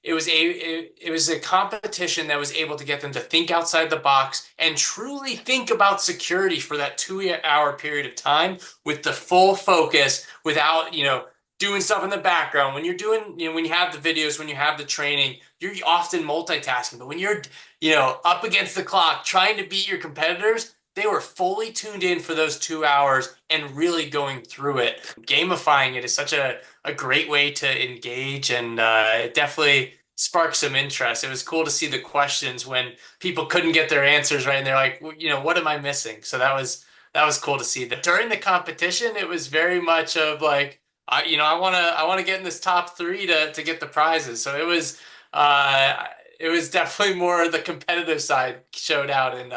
it was a competition that was able to get them to think outside the box and truly think about security for that 2 hour period of time with the full focus without, doing stuff in the background. When you're doing, when you have the videos, when you have the training, you're often multitasking. But when you're, up against the clock trying to beat your competitors, they were fully tuned in for those 2 hours and really going through it. Gamifying it is such a great way to engage, and it definitely sparked some interest. It was cool to see the questions when people couldn't get their answers right, and they're like, what am I missing? So that was cool to see. That during the competition, it was very much of like, I want to get in this top three to get the prizes. So it was definitely more the competitive side showed out in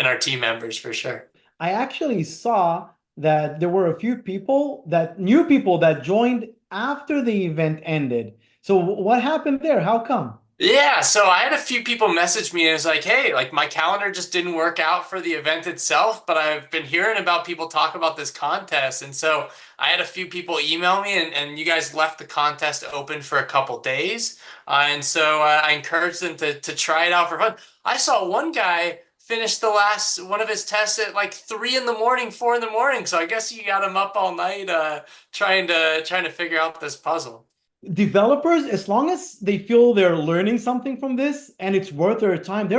our team members for sure. I actually saw that there were a few people that new people that joined after the event ended. So what happened there? How come? Yeah, so I had a few people message me and it's like, hey, like my calendar just didn't work out for the event itself, but I've been hearing about people talk about this contest. And so I had a few people email me and you guys left the contest open for a couple days. And so I encouraged them to try it out for fun. I saw one guy finish the last one of his tests at like 3 in the morning, 4 in the morning. So I guess you got him up all night trying to figure out this puzzle. Developers, as long as they feel they're learning something from this and it's worth their time,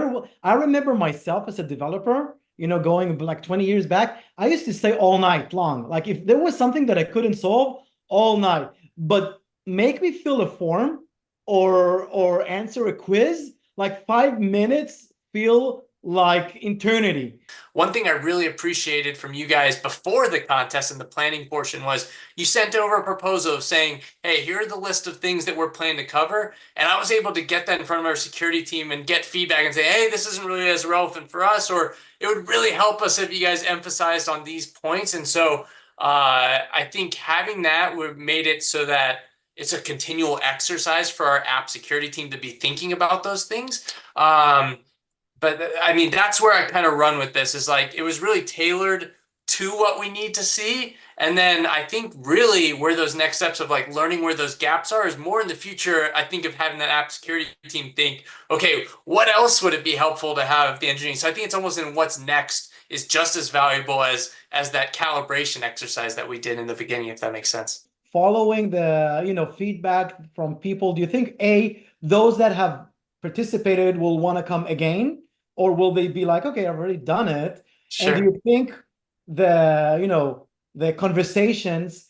I remember myself as a developer, going like 20 years back, I used to stay all night long. Like if there was something that I couldn't solve, all night. But make me fill a form or answer a quiz, like 5 minutes feel like eternity. One thing I really appreciated from you guys before the contest and the planning portion was you sent over a proposal of saying, hey, here are the list of things that we're planning to cover. And I was able to get that in front of our security team and get feedback and say, hey, this isn't really as relevant for us, or it would really help us if you guys emphasized on these points. And so I think having that would made it so that it's a continual exercise for our app security team to be thinking about those things. But I mean, that's where I kind of run with this is like it was really tailored to what we need to see. And then I think really where those next steps of like learning where those gaps are is more in the future. I think of having that app security team think, okay, what else would it be helpful to have the engineering? So I think it's almost in what's next is just as valuable as that calibration exercise that we did in the beginning, if that makes sense. Following the feedback from people, do you think those that have participated will want to come again, or will they be like, okay, I've already done it? And do Sure. you think the conversations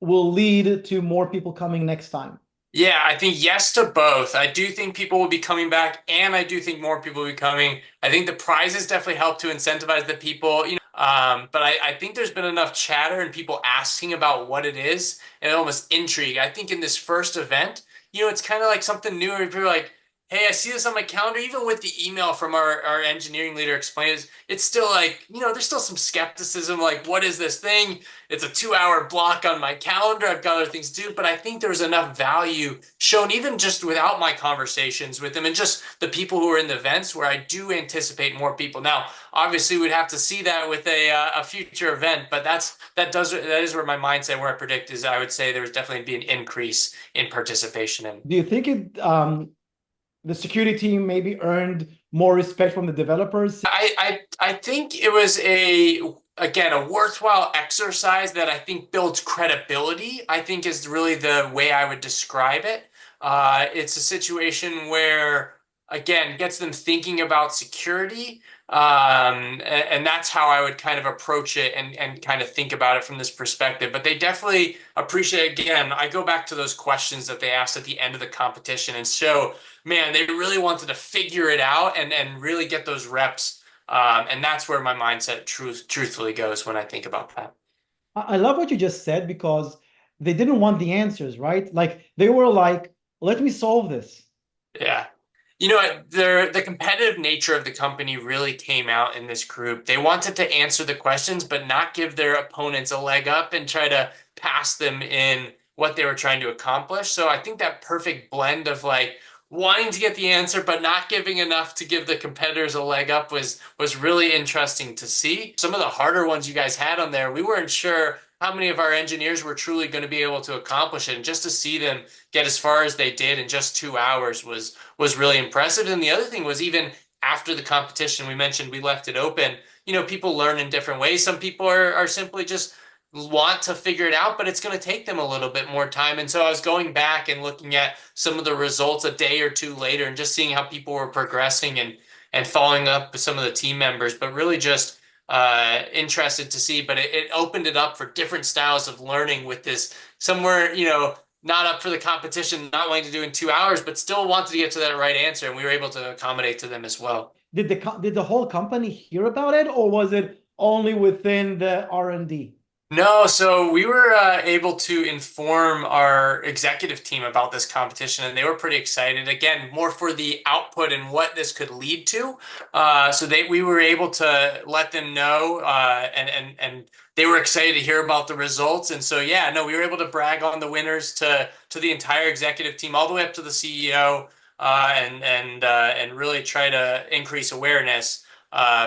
will lead to more people coming next time? Yeah, I think yes to both. I do think people will be coming back, and I do think more people will be coming. I think the prizes definitely help to incentivize the people, but I think there's been enough chatter and people asking about what it is and almost intrigue. I think in this first event, it's kind of like something new where people are like, hey, I see this on my calendar. Even with the email from our engineering leader explains, it's still like, there's still some skepticism, like, what is this thing? It's a 2 hour block on my calendar. I've got other things to do, but I think there was enough value shown even just without my conversations with them and just the people who are in the events where I do anticipate more people. Now, obviously, we'd have to see that with a future event, but that is where my mindset where I predict is I would say there was definitely be an increase in participation in. Do you think the security team maybe earned more respect from the developers? I think it was again a worthwhile exercise that I think builds credibility. I think is really the way I would describe it. It's a situation where again gets them thinking about security, and that's how I would kind of approach it and kind of think about it from this perspective. But they definitely appreciate. Again, I go back to those questions that they asked at the end of the competition and show man, they really wanted to figure it out and really get those reps. And that's where my mindset truthfully goes when I think about that. I love what you just said because they didn't want the answers, right? Like they were like, let me solve this. Yeah. The competitive nature of the company really came out in this group. They wanted to answer the questions, but not give their opponents a leg up and try to pass them in what they were trying to accomplish. So I think that perfect blend of like wanting to get the answer, but not giving enough to give the competitors a leg up was really interesting to see. Some of the harder ones you guys had on there, we weren't sure how many of our engineers were truly going to be able to accomplish it. And just to see them get as far as they did in just 2 hours was really impressive. And the other thing was, even after the competition, we mentioned we left it open. People learn in different ways. Some people are simply just want to figure it out, but it's going to take them a little bit more time. And so I was going back and looking at some of the results a day or two later and just seeing how people were progressing and following up with some of the team members, but really just interested to see. But it opened it up for different styles of learning with this somewhere, not up for the competition, not wanting to do in 2 hours, but still wanted to get to that right answer. And we were able to accommodate to them as well. Did the whole company hear about it, or was it only within the R&D? No, so we were able to inform our executive team about this competition, and they were pretty excited. Again, more for the output and what this could lead to. So we were able to let them know, and they were excited to hear about the results. And so yeah, no, we were able to brag on the winners to the entire executive team, all the way up to the CEO, and really try to increase awareness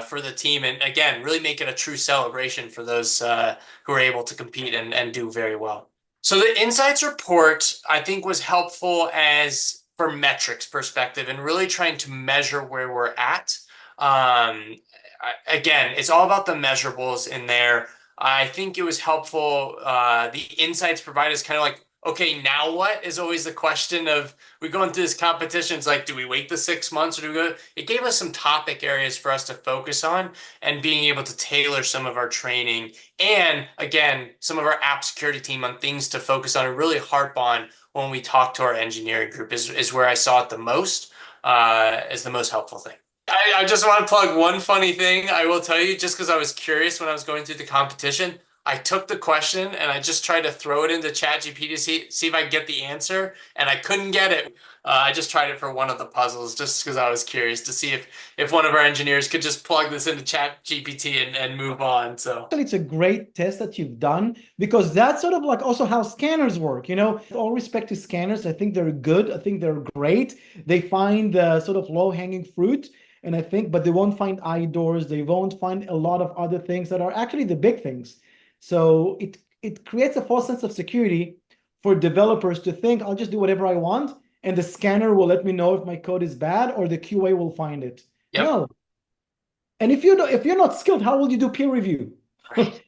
for the team, and again, really make it a true celebration for those who are able to compete and do very well. So the insights report, I think, was helpful as for metrics perspective and really trying to measure where we're at. Again, it's all about the measurables in there. I think it was helpful. The insights provided is kind of like, okay, now what is always the question of we go into this competition. It's like, do we wait the 6 months or do we go? It gave us some topic areas for us to focus on and being able to tailor some of our training and again, some of our app security team on things to focus on and really harp on when we talk to our engineering group is where I saw it the most as the most helpful thing. I just want to plug one funny thing. I will tell you, just because I was curious when I was going through the competition, I took the question and I just tried to throw it into ChatGPT to see if I could get the answer, and I couldn't get it. I just tried it for one of the puzzles just because I was curious to see if one of our engineers could just plug this into ChatGPT and move on. So It's a great test that you've done, because that's sort of like also how scanners work. With all respect to scanners, I think they're good. I think they're great. They find the sort of low-hanging fruit, and but they won't find eye doors. They won't find a lot of other things that are actually the big things. So it creates a false sense of security for developers to think, I'll just do whatever I want, and the scanner will let me know if my code is bad, or the QA will find it. yep. No. And if you're not skilled, how will you do peer review? Right.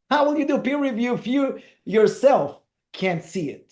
How will you do peer review if you yourself can't see it?